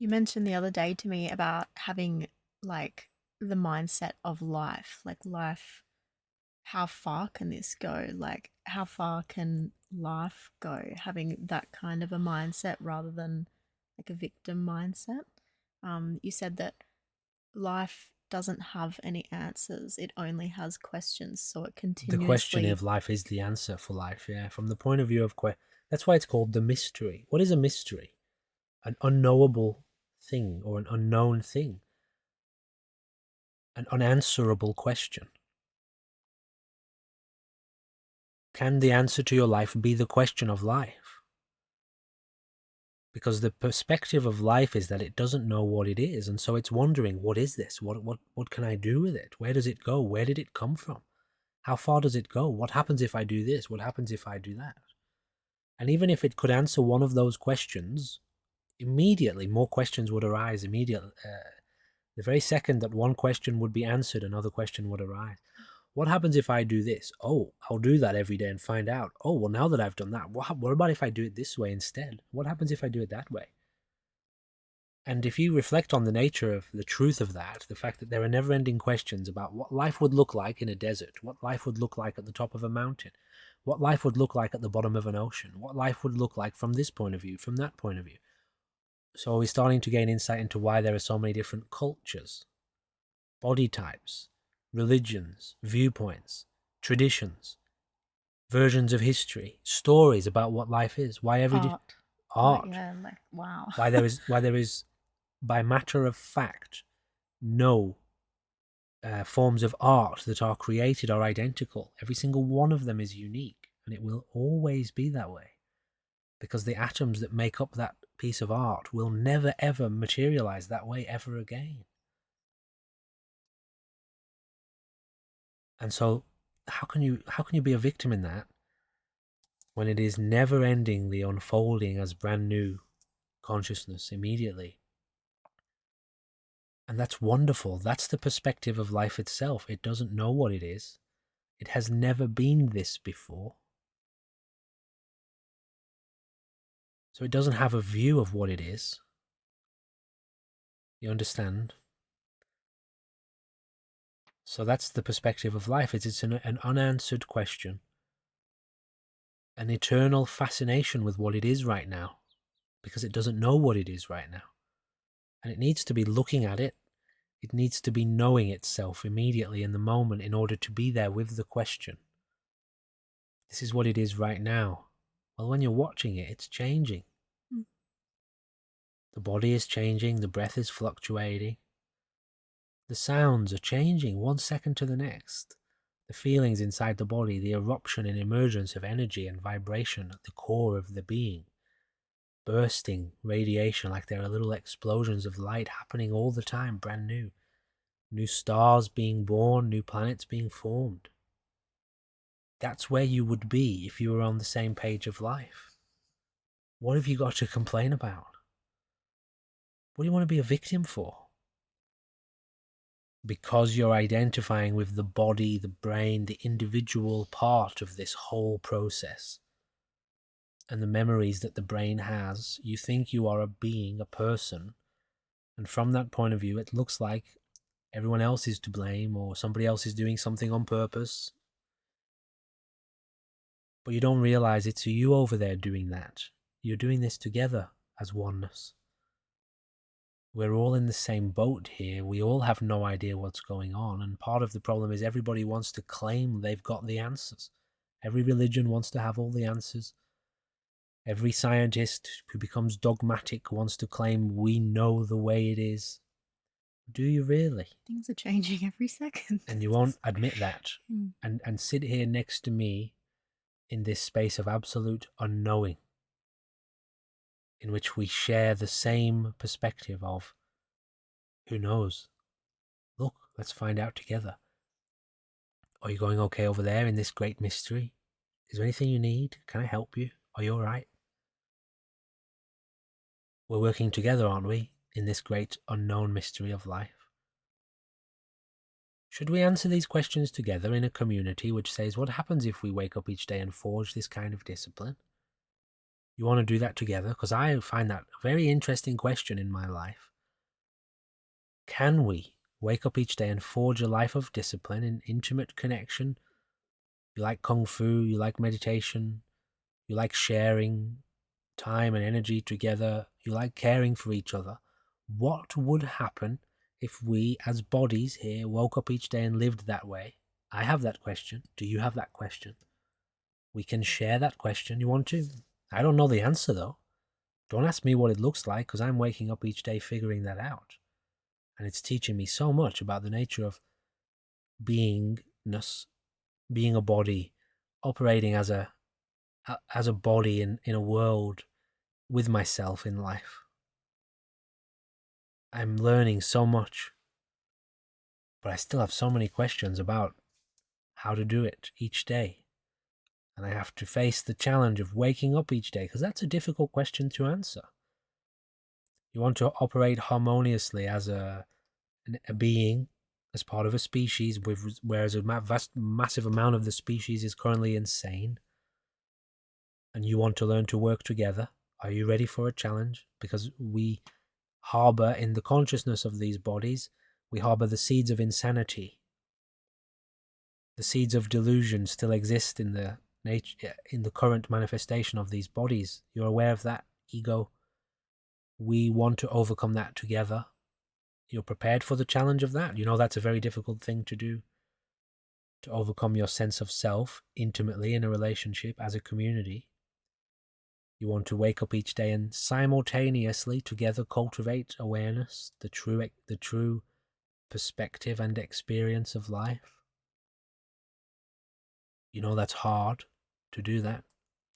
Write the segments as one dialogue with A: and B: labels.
A: You mentioned the other day to me about having like the mindset of life, like life, how far can this go? Like, how far can life go? Having that kind of a mindset rather than like a victim mindset. You said that life doesn't have any answers, it only has questions. So it
B: The question
A: continuously.
B: of life is the answer for life, yeah. From the point of view of that's why it's called the mystery. What is a mystery? An unknowable thing or an unknown thing, an unanswerable question. Can the answer to your life be the question of life? Because the perspective of life is that it doesn't know what it is, and so it's wondering, what is this? What can I do with it? Where does it go? Where did it come from? How far does it go? What happens if I do this? What happens if I do that? And even if it could answer one of those questions, immediately more questions would arise immediately. The very second that one question would be answered, another question would arise. What happens if I do this? Oh, I'll do that every day and find out. Oh, well, now that I've done that, what about if I do it this way instead? What happens if I do it that way? And if you reflect on the nature of the truth of that, the fact that there are never ending questions about what life would look like in a desert, what life would look like at the top of a mountain, what life would look like at the bottom of an ocean, what life would look like from this point of view, from that point of view. So we're starting to gain insight into why there are so many different cultures, body types, religions, viewpoints, traditions, versions of history, stories about what life is, why every
A: Art. Like,
B: art,
A: yeah, like, wow.
B: why there is by matter of fact no forms of art that are created are identical. Every single one of them is unique, and it will always be that way because the atoms that make up that piece of art will never ever materialize that way ever again. And so, how can you be a victim in that when it is never endingly unfolding as brand new consciousness immediately? And that's wonderful. That's the perspective of life itself. It doesn't know what it is. It has never been this before. So it doesn't have a view of what it is. You understand? So that's the perspective of life. It's an unanswered question, an eternal fascination with what it is right now, because it doesn't know what it is right now. And it needs to be looking at it. It needs to be knowing itself immediately in the moment in order to be there with the question. This is what it is right now. Well, when you're watching it, it's changing.
A: Mm.
B: The body is changing, the breath is fluctuating, the sounds are changing 1 second to the next. The feelings inside the body, the eruption and emergence of energy and vibration at the core of the being, bursting radiation like there are little explosions of light happening all the time, brand new. New stars being born, new planets being formed. That's where you would be if you were on the same page of life. What have you got to complain about? What do you want to be a victim for? Because you're identifying with the body, the brain, the individual part of this whole process and the memories that the brain has, you think you are a being, a person. And from that point of view, it looks like everyone else is to blame or somebody else is doing something on purpose. But you don't realize it's you over there doing that. You're doing this together as oneness. We're all in the same boat here. We all have no idea what's going on. And part of the problem is everybody wants to claim they've got the answers. Every religion wants to have all the answers. Every scientist who becomes dogmatic wants to claim we know the way it is. Do you really?
A: Things are changing every second.
B: And you won't admit that.
A: Mm.
B: And sit here next to me in this space of absolute unknowing, in which we share the same perspective of who knows? Look, let's find out together. Are you going okay over there in this great mystery? Is there anything you need? Can I help you? Are you all right? We're working together, aren't we, in this great unknown mystery of life? Should we answer these questions together in a community which says, what happens if we wake up each day and forge this kind of discipline? You want to do that together? Because I find that a very interesting question in my life. Can we wake up each day and forge a life of discipline and intimate connection? You like Kung Fu, you like meditation, you like sharing time and energy together, you like caring for each other. What would happen if we as bodies here woke up each day and lived that way? I have that question. Do you have that question? We can share that question. You want to? I don't know the answer though. Don't ask me what it looks like, because I'm waking up each day figuring that out. And it's teaching me so much about the nature of beingness, being a body, operating as a body in a world with myself in life. I'm learning so much, but I still have so many questions about how to do it each day. And I have to face the challenge of waking up each day, because that's a difficult question to answer. You want to operate harmoniously as a being, as part of a species, whereas a massive amount of the species is currently insane. And you want to learn to work together. Are you ready for a challenge? Because we harbor in the consciousness of these bodies, we harbor the seeds of insanity. The seeds of delusion still exist in the nature, in the current manifestation of these bodies. You're aware of that, ego? We want to overcome that together. You're prepared for the challenge of that? You know that's a very difficult thing to do, to overcome your sense of self intimately in a relationship as a community. You want to wake up each day and simultaneously together cultivate awareness, the true perspective and experience of life. You know that's hard to do that.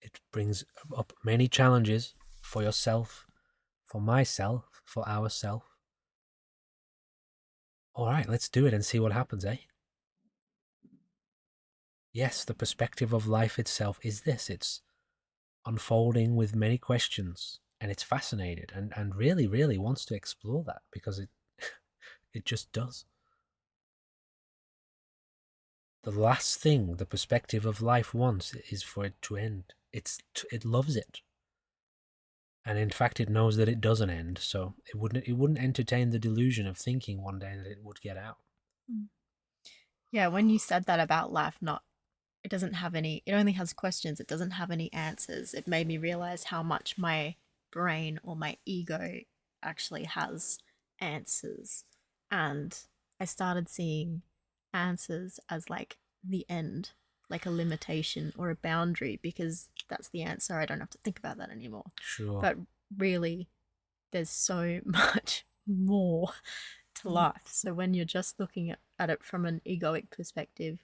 B: It brings up many challenges for yourself, for myself, for ourself. All right, let's do it and see what happens, eh? Yes, the perspective of life itself is this. It's unfolding with many questions, and it's fascinated and really, really wants to explore that, because it it just does. The last thing the perspective of life wants is for it to end. It loves it. And in fact, it knows that it doesn't end, so it wouldn't entertain the delusion of thinking one day that it would get out.
A: Yeah, when you said that about life, it doesn't have any, it only has questions, it doesn't have any answers. It made me realize how much my brain or my ego actually has answers. And I started seeing answers as like the end, like a limitation or a boundary, because that's the answer. I don't have to think about that anymore.
B: Sure.
A: But really, there's so much more to life. So when you're just looking at it from an egoic perspective,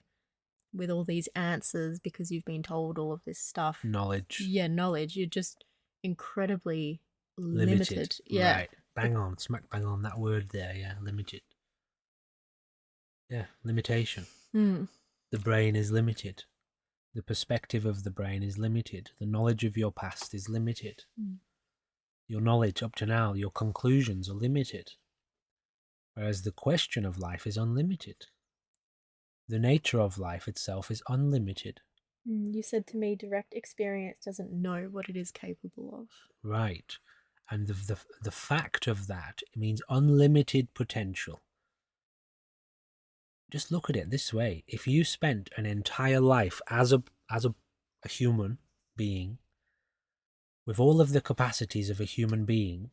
A: with all these answers because you've been told all of this stuff,
B: Knowledge.
A: yeah, knowledge, you're just incredibly limited. Yeah.
B: Right. Bang on. Smack bang on that word there. Yeah. Limited. Yeah. Limitation.
A: Mm.
B: The brain is limited. The perspective of the brain is limited. The knowledge of your past is limited.
A: Mm.
B: Your knowledge up to now, your conclusions are limited. Whereas the question of life is unlimited. The nature of life itself is unlimited.
A: You said to me, direct experience doesn't know what it is capable of.
B: Right. And the fact of that means unlimited potential. Just look at it this way. If you spent an entire life as a human being, with all of the capacities of a human being,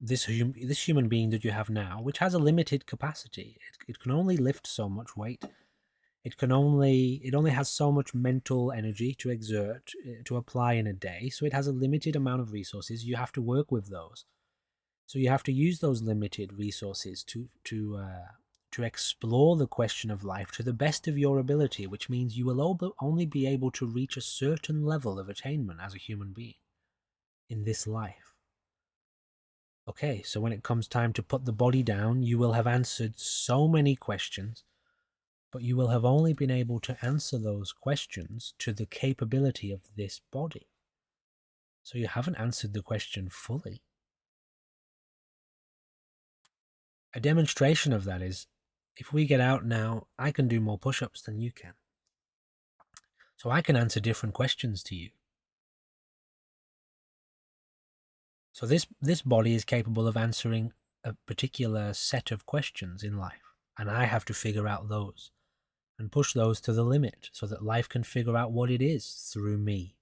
B: this human being that you have now, which has a limited capacity, it can only lift so much weight. It only has so much mental energy to exert, to apply in a day. So it has a limited amount of resources. You have to work with those. So you have to use those limited resources to explore the question of life to the best of your ability, which means you will only be able to reach a certain level of attainment as a human being in this life. Okay, so when it comes time to put the body down, you will have answered so many questions, but you will have only been able to answer those questions to the capability of this body. So you haven't answered the question fully. A demonstration of that is, if we get out now, I can do more push-ups than you can. So I can answer different questions to you. So this body is capable of answering a particular set of questions in life, and I have to figure out those and push those to the limit so that life can figure out what it is through me,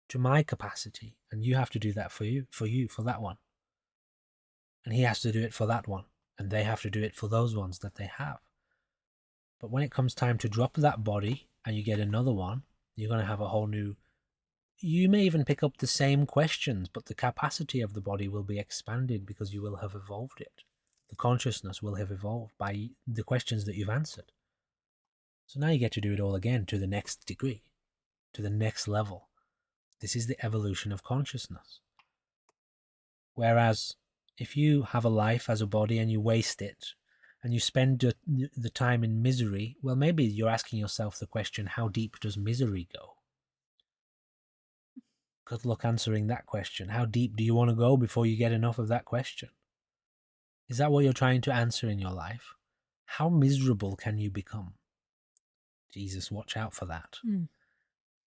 B: to my capacity. And you have to do that for that one. And he has to do it for that one. And they have to do it for those ones that they have. But when it comes time to drop that body and you get another one, you're going to have a whole new... You may even pick up the same questions, but the capacity of the body will be expanded because you will have evolved it. The consciousness will have evolved by the questions that you've answered. So now you get to do it all again to the next degree, to the next level. This is the evolution of consciousness. Whereas if you have a life as a body and you waste it, and you spend the time in misery, well, maybe you're asking yourself the question, how deep does misery go? Good luck answering that question. How deep do you want to go before you get enough of that question? Is that what you're trying to answer in your life? How miserable can you become? Jesus, watch out for that.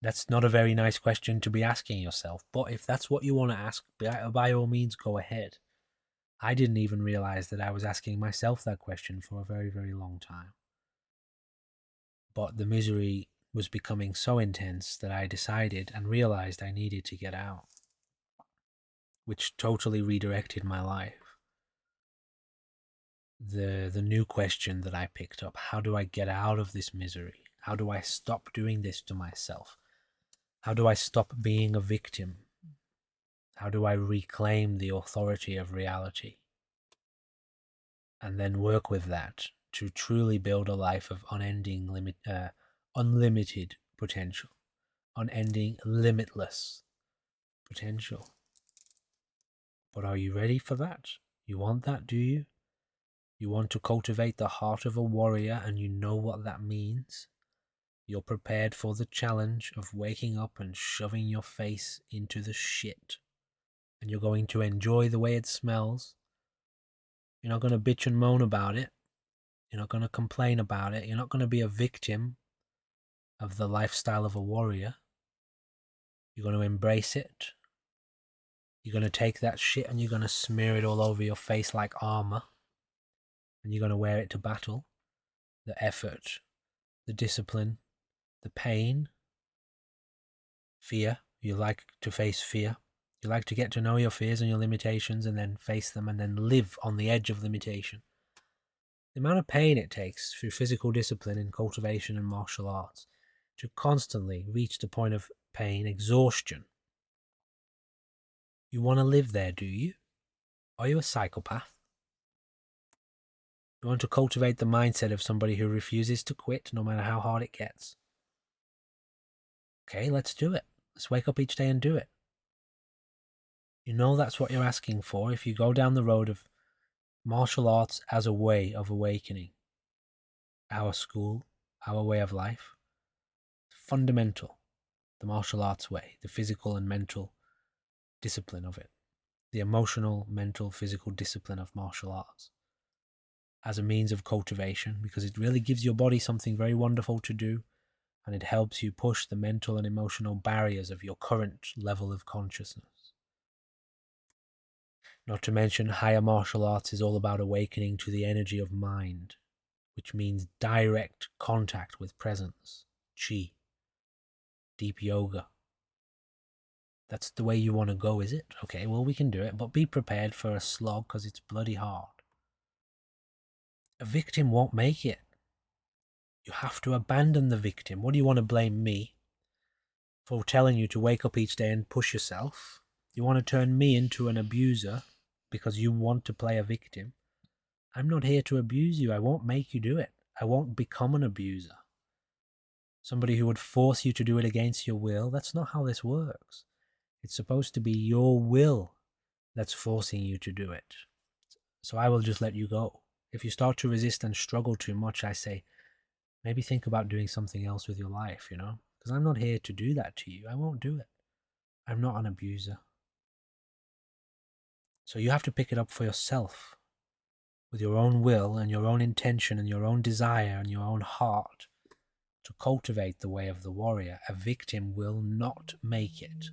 B: That's not a very nice question to be asking yourself, but if that's what you want to ask, by all means, go ahead. I didn't even realize that I was asking myself that question for a very, very long time. But the misery was becoming so intense that I decided and realized I needed to get out, which totally redirected my life. The new question that I picked up, how do I get out of this misery? How do I stop doing this to myself? How do I stop being a victim? How do I reclaim the authority of reality? And then work with that to truly build a life of unlimited potential, unending, limitless potential. But are you ready for that? You want that, do you? You want to cultivate the heart of a warrior, and you know what that means? You're prepared for the challenge of waking up and shoving your face into the shit. And you're going to enjoy the way it smells. You're not going to bitch and moan about it. You're not going to complain about it. You're not going to be a victim of the lifestyle of a warrior. You're going to embrace it. You're going to take that shit and you're going to smear it all over your face like armor. And you're going to wear it to battle. The effort, the discipline, the pain, fear. You like to face fear. You like to get to know your fears and your limitations and then face them and then live on the edge of limitation. The amount of pain it takes through physical discipline in cultivation and martial arts to constantly reach the point of pain, exhaustion. You want to live there, do you? Are you a psychopath? You want to cultivate the mindset of somebody who refuses to quit no matter how hard it gets. Okay, let's do it. Let's wake up each day and do it. You know that's what you're asking for if you go down the road of martial arts as a way of awakening. Our school, our way of life. Fundamental. The martial arts way, the physical and mental discipline of it. The emotional, mental, physical discipline of martial arts as a means of cultivation, because it really gives your body something very wonderful to do, and it helps you push the mental and emotional barriers of your current level of consciousness. Not to mention, higher martial arts is all about awakening to the energy of mind, which means direct contact with presence, chi, deep yoga. That's the way you want to go, is it? Okay, well, we can do it, but be prepared for a slog because it's bloody hard. A victim won't make it. You have to abandon the victim. What do you want to blame me for telling you to wake up each day and push yourself? You want to turn me into an abuser because you want to play a victim? I'm not here to abuse you. I won't make you do it. I won't become an abuser. Somebody who would force you to do it against your will. That's not how this works. It's supposed to be your will that's forcing you to do it. So I will just let you go. If you start to resist and struggle too much, I say, maybe think about doing something else with your life, Because I'm not here to do that to you. I won't do it. I'm not an abuser. So you have to pick it up for yourself, with your own will and your own intention and your own desire and your own heart, to cultivate the way of the warrior. A victim will not make it.